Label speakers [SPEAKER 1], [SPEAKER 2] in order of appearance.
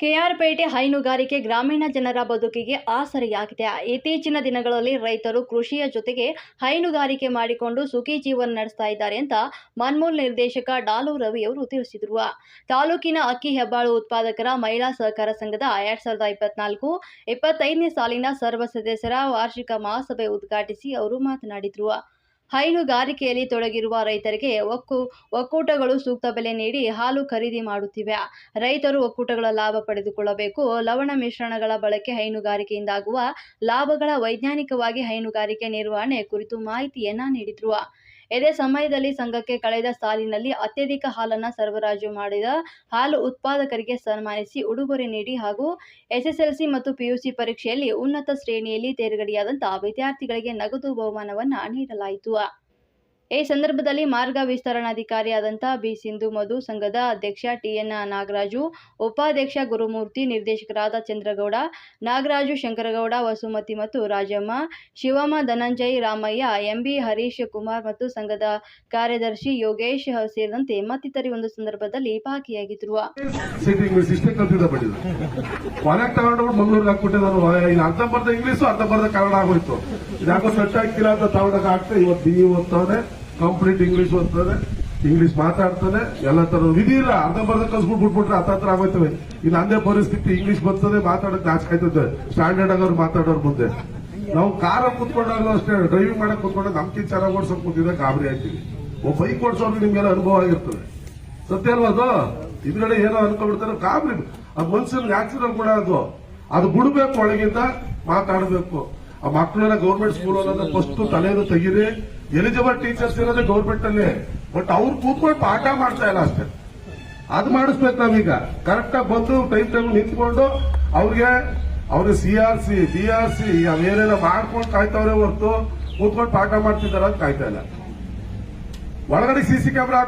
[SPEAKER 1] ಕೆಆರ್ಪೇಟೆ ಹೈನುಗಾರಿಕೆ ಗ್ರಾಮೀಣ ಜನರ ಬದುಕಿಗೆ ಆಸರೆಯಾಗಿದೆ. ಇತ್ತೀಚಿನ ದಿನಗಳಲ್ಲಿ ರೈತರು ಕೃಷಿಯ ಜೊತೆಗೆ ಹೈನುಗಾರಿಕೆ ಮಾಡಿಕೊಂಡು ಸುಖಿ ಜೀವನ ನಡೆಸ್ತಾ ಇದ್ದಾರೆ ಅಂತ ಮನ್ಮೂಲ್ ನಿರ್ದೇಶಕ ಡಾಲು ರವಿ ಅವರು ತಿಳಿಸಿದರು. ತಾಲೂಕಿನ ಅಕ್ಕಿ ಹೆಬ್ಬಾಳು ಉತ್ಪಾದಕರ ಮಹಿಳಾ ಸಹಕಾರ ಸಂಘದ 2024-25ನೇ ಸಾಲಿನ ಸರ್ವ ಸದಸ್ಯರ ವಾರ್ಷಿಕ ಮಹಾಸಭೆ ಉದ್ಘಾಟಿಸಿ ಅವರು ಮಾತನಾಡಿದರು. ಹೈನುಗಾರಿಕೆಯಲ್ಲಿ ತೊಡಗಿರುವ ರೈತರಿಗೆ ಒಕ್ಕೂಟಗಳು ಸೂಕ್ತ ಬೆಲೆ ನೀಡಿ ಹಾಲು ಖರೀದಿ ಮಾಡುತ್ತಿವೆ. ರೈತರು ಒಕ್ಕೂಟಗಳ ಲಾಭ ಪಡೆದುಕೊಳ್ಳಬೇಕು. ಲವಣ ಮಿಶ್ರಣಗಳ ಬಳಕೆ ಹೈನುಗಾರಿಕೆಯಿಂದಾಗುವ ಲಾಭಗಳ ವೈಜ್ಞಾನಿಕವಾಗಿ ಹೈನುಗಾರಿಕೆ ನಿರ್ವಹಣೆ ಕುರಿತು ಮಾಹಿತಿಯನ್ನ ನೀಡಿದರು. ಇದೇ ಸಮಯದಲ್ಲಿ ಸಂಘಕ್ಕೆ ಕಳೆದ ಸಾಲಿನಲ್ಲಿ ಅತ್ಯಧಿಕ ಹಾಲನ್ನು ಸರಬರಾಜು ಮಾಡಿದ ಹಾಲು ಉತ್ಪಾದಕರಿಗೆ ಸನ್ಮಾನಿಸಿ ಉಡುಗೊರೆ ನೀಡಿ ಹಾಗೂ ಎಸ್ಎಸ್ಎಲ್ಸಿ ಮತ್ತು ಪಿಯುಸಿ ಪರೀಕ್ಷೆಯಲ್ಲಿ ಉನ್ನತ ಶ್ರೇಣಿಯಲ್ಲಿ ತೇರ್ಗಡೆಯಾದಂತಹ ವಿದ್ಯಾರ್ಥಿಗಳಿಗೆ ನಗದು ಬಹುಮಾನವನ್ನು ನೀಡಲಾಯಿತು. ಈ ಸಂದರ್ಭದಲ್ಲಿ ಮಾರ್ಗ ವಿಸ್ತರಣಾಧಿಕಾರಿಯಾದಂಥ ಬಿ ಸಿಂಧು ಮಧು, ಸಂಘದ ಅಧ್ಯಕ್ಷ ಟಿಎನ್ ನಾಗರಾಜು, ಉಪಾಧ್ಯಕ್ಷ ಗುರುಮೂರ್ತಿ, ನಿರ್ದೇಶಕರಾದ ಚಂದ್ರಗೌಡ, ನಾಗರಾಜು, ಶಂಕರಗೌಡ, ವಸುಮತಿ ಮತ್ತು ರಾಜಮ್ಮ, ಶಿವಮ್ಮ, ಧನಂಜಯ್, ರಾಮಯ್ಯ, ಎಂಬಿ, ಹರೀಶ್ ಕುಮಾರ್ ಮತ್ತು ಸಂಘದ ಕಾರ್ಯದರ್ಶಿ ಯೋಗೇಶ್ ಸೇರಿದಂತೆ ಮತ್ತಿತರರು ಒಂದು ಸಂದರ್ಭದಲ್ಲಿ ಭಾಗಿಯಾಗಿದ್ದರು.
[SPEAKER 2] ಕಂಪ್ಲೀಟ್ ಇಂಗ್ಲಿಷ್ ಓದ್ತಾನೆ, ಇಂಗ್ಲಿಷ್ ಮಾತಾಡ್ತಾನೆ, ಎಲ್ಲ ತರ ವಿಧಿ ಇಲ್ಲ. ಅರ್ಧಂಬರ್ಧ ಕಲ್ಸ್ಬಿಟ್ಬಿಟ್ರೆ ಹತ್ರ ಆಗೋಯ್ತವೆ. ಇನ್ನು ಅಂದೇ ಪರಿಸ್ಥಿತಿ, ಇಂಗ್ಲಿಷ್ ಬರ್ತದೆ, ಮಾತಾಡೋಕೆ ನಾಚಿಕೆ ಆಯ್ತದೆ. ಸ್ಟ್ಯಾಂಡರ್ಡ್ ಆಗೋರು ಮಾತಾಡೋರ್ ಮುಂದೆ ನಾವು ಕಾರ ಕುತ್ಕೊಂಡಾಗ್ಲೂ ಅಷ್ಟೇ, ಡ್ರೈವಿಂಗ್ ಮಾಡಕ್ ಕುತ್ಕೊಂಡ ನಮ್ಗಿಂತ ಚೆನ್ನಾಗಿ ಓಡಿಸೋಕ್ ಕೂತಿದ್ರೆ ಗಾಬರಿ ಆಯ್ತೀವಿ. ಒಬ್ಬ ಬೈಕ್ ಓಡಿಸೋರ್ಗೆ ನಿಮ್ಗೆಲ್ಲ ಅನುಭವ ಆಗಿರ್ತದೆ, ಸತ್ಯ ಅಲ್ವಾ? ಅದು ಹಿಂದ್ಗಡೆ ಏನೋ ಅನ್ಕೊಂಡ್ಬಿಡ್ತಾರೆ, ಗಾಬರಿ. ಅದು ಮನ್ಸಲ್ಲಿ ನ್ಯಾಚುರಲ್ ಕೂಡ ಅದು ಬಿಡ್ಬೇಕು, ಒಳಗಿಂದ ಮಾತಾಡಬೇಕು. ಆ ಮಕ್ಕಳೆಲ್ಲ ಗೌರ್ಮೆಂಟ್ ಸ್ಕೂಲ್ ಅನ್ನೋದು ಫಸ್ಟ್ ತಲೆಯನ್ನು ತೆಗೀರಿ. ಎಲಿಜಿಬಲ್ ಟೀಚರ್ಸ್ ಇರೋದೇ ಗೌರ್ಮೆಂಟ್ ಅಲ್ಲಿ, ಬಟ್ ಅವ್ರು ಕೂತ್ಕೊಂಡು ಪಾಠ ಮಾಡ್ತಾ ಇಲ್ಲ ಅಷ್ಟೇ. ಅದು ಮಾಡಿಸ್ಬೇಕು ನಾವೀಗ. ಕರೆಕ್ಟ್ ಆಗಿ ಬಂದು ಟೈಮ್ ನಿಂತ್ಕೊಂಡು ಅವ್ರಿಗೆ CRC BRC ಅವೇನೇನೋ ಮಾಡ್ಕೊಂಡು ಕಾಯ್ತವ್ರೆ ಹೊರತು ಕೂತ್ಕೊಂಡು ಪಾಠ ಮಾಡ್ತಿದಾರ ಅಂತ ಕಾಯ್ತಾ ಇಲ್ಲ. ಒಳಗಡೆ CC ಕ್ಯಾಮ್ರಾ